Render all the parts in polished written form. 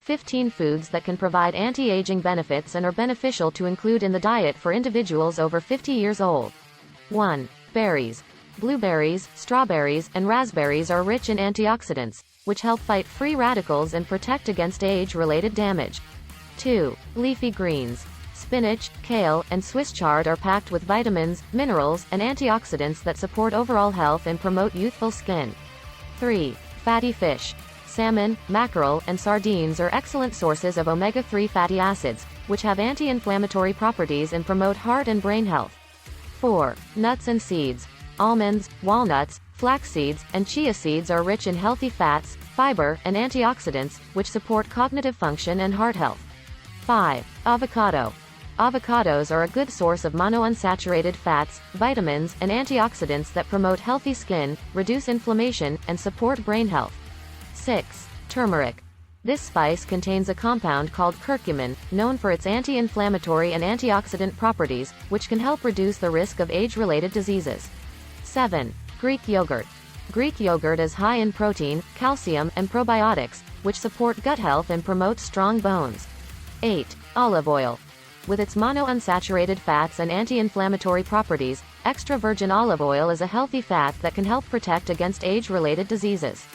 15 foods that can provide anti-aging benefits and are beneficial to include in the diet for individuals over 50 years old. 1. Berries. Blueberries, strawberries, and raspberries are rich in antioxidants, which help fight free radicals and protect against age-related damage. 2. Leafy greens. Spinach, kale, and Swiss chard are packed with vitamins, minerals, and antioxidants that support overall health and promote youthful skin. 3. Fatty fish. Salmon, mackerel, and sardines are excellent sources of omega-3 fatty acids, which have anti-inflammatory properties and promote heart and brain health. 4. Nuts and seeds. Almonds, walnuts, flax seeds, and chia seeds are rich in healthy fats, fiber, and antioxidants, which support cognitive function and heart health. 5. Avocado. Avocados are a good source of monounsaturated fats, vitamins, and antioxidants that promote healthy skin, reduce inflammation, and support brain health. 6. Turmeric. This spice contains a compound called curcumin, known for its anti-inflammatory and antioxidant properties, which can help reduce the risk of age-related diseases. 7. Greek yogurt. Greek yogurt is high in protein, calcium, and probiotics, which support gut health and promote strong bones. 8. Olive oil. With its monounsaturated fats and anti-inflammatory properties, extra virgin olive oil is a healthy fat that can help protect against age-related diseases.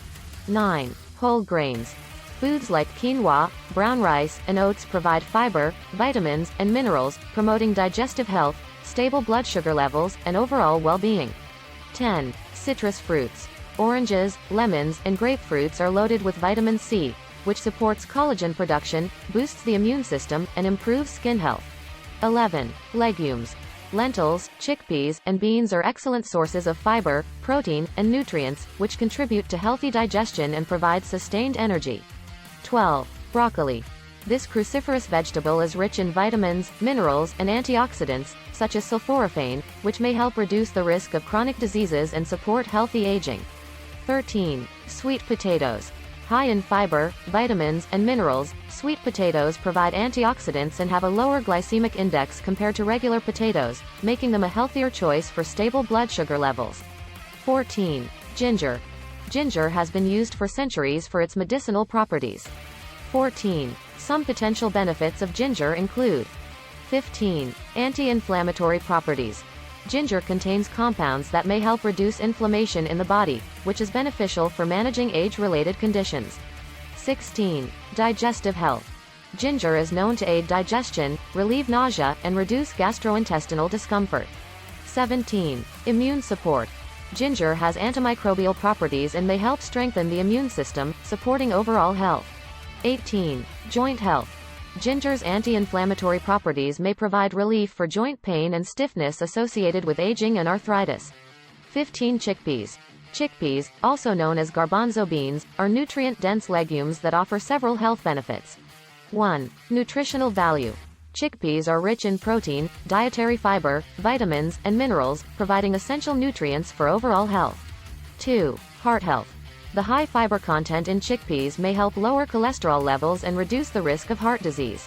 9. Whole grains. Foods like quinoa, brown rice, and oats provide fiber, vitamins, and minerals, promoting digestive health, stable blood sugar levels, and overall well-being. 10. Citrus fruits. Oranges, lemons, and grapefruits are loaded with vitamin C, which supports collagen production, boosts the immune system, and improves skin health. 11. Legumes. Lentils, chickpeas, and beans are excellent sources of fiber, protein, and nutrients, which contribute to healthy digestion and provide sustained energy. 12. Broccoli. This cruciferous vegetable is rich in vitamins, minerals, and antioxidants, such as sulforaphane, which may help reduce the risk of chronic diseases and support healthy aging. 13. Sweet potatoes. High in fiber, vitamins, and minerals, sweet potatoes provide antioxidants and have a lower glycemic index compared to regular potatoes, making them a healthier choice for stable blood sugar levels. 14. Ginger. Ginger has been used for centuries for its medicinal properties. 14. Some potential benefits of ginger include: 15. Anti-inflammatory properties. Ginger contains compounds that may help reduce inflammation in the body, which is beneficial for managing age-related conditions. 16. Digestive health. Ginger is known to aid digestion, relieve nausea, and reduce gastrointestinal discomfort. 17. Immune support. Ginger has antimicrobial properties and may help strengthen the immune system, supporting overall health. 18. Joint health. Ginger's anti-inflammatory properties may provide relief for joint pain and stiffness associated with aging and arthritis. 15. Chickpeas. Chickpeas, also known as garbanzo beans, are nutrient-dense legumes that offer several health benefits. 1. Nutritional value. Chickpeas are rich in protein, dietary fiber, vitamins, and minerals, providing essential nutrients for overall health. 2. Heart health. The high fiber content in chickpeas may help lower cholesterol levels and reduce the risk of heart disease.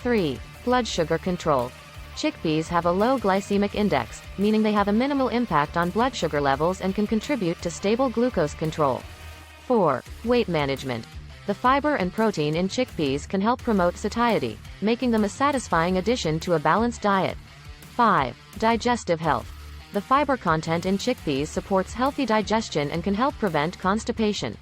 3. Blood sugar control. Chickpeas have a low glycemic index, meaning they have a minimal impact on blood sugar levels and can contribute to stable glucose control. 4. Weight management. The fiber and protein in chickpeas can help promote satiety, making them a satisfying addition to a balanced diet. 5. Digestive health. The fiber content in chickpeas supports healthy digestion and can help prevent constipation.